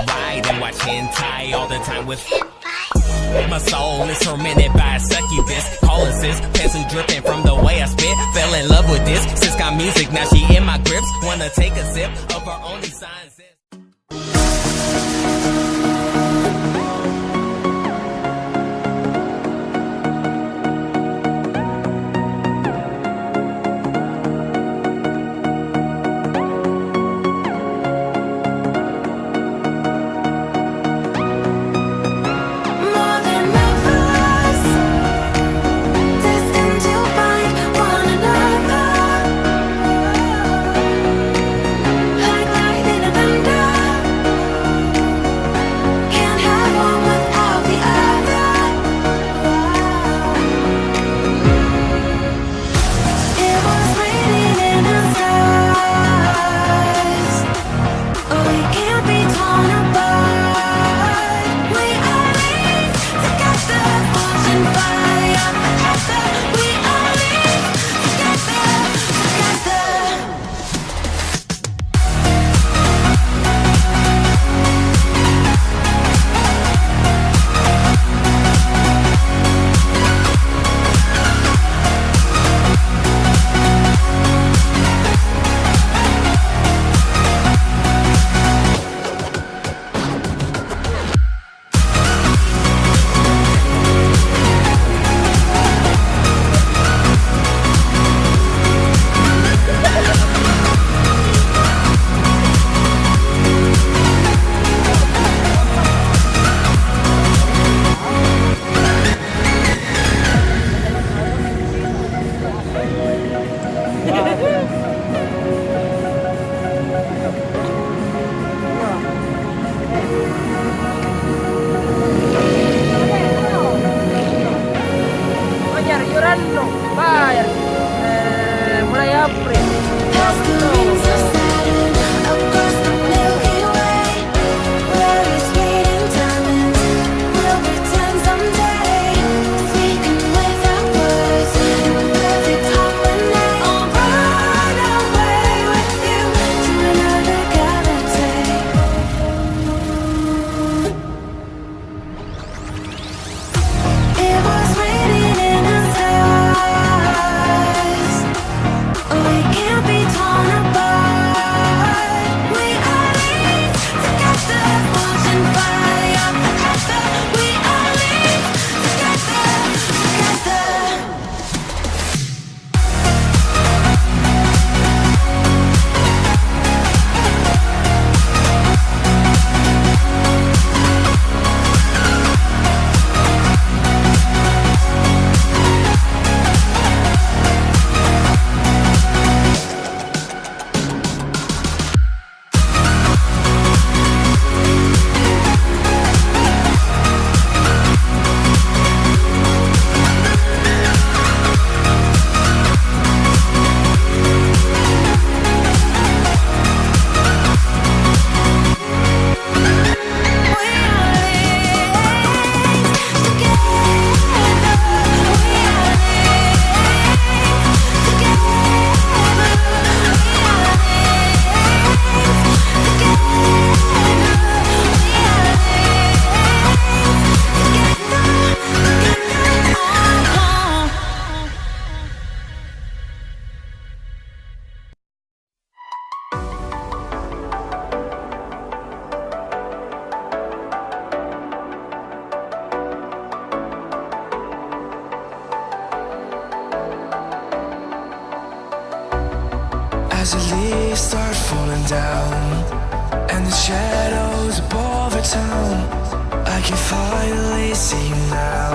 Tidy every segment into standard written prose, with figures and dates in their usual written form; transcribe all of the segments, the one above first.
ride and watch hentai all the time with my soul is tormented by a succubus. Calling sis, pencil dripping from the way I spit. Fell in love with this, sis got music, now she in my grips. Wanna take a sip of her only signs. As the leaves start falling down and the shadows above our town, I can finally see you now.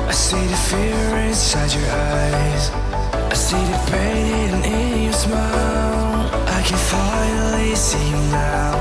I see the fear inside your eyes, I see the pain hidden in your smile. I can finally see you now.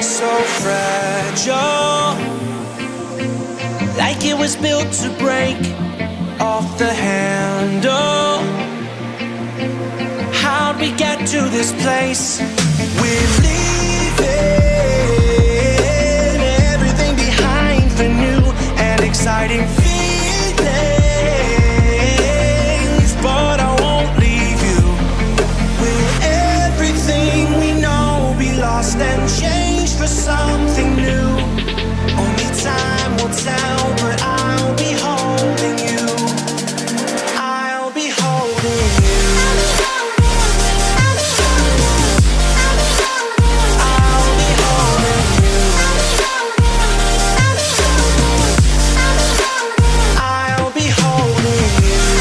so fragile, like it was built to break off the handle. How'd we get to this place? We're leaving everything behind for new and exciting feelings, but I won't leave you. Will everything we know be lost and changed for something new? Only time will tell, but I'll be holding you. I'll be holding you. I'll be holding you. I'll be holding you. I'll be holding you.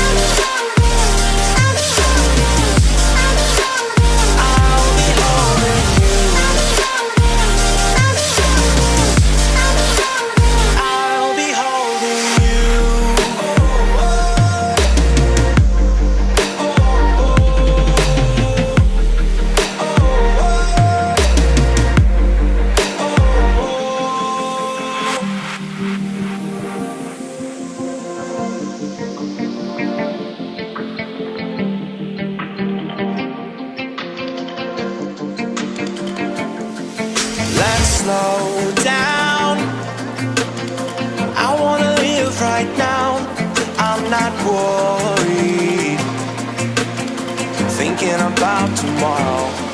I'll be holding you. Let's slow down. I wanna live right now. I'm not worried, thinking about tomorrow.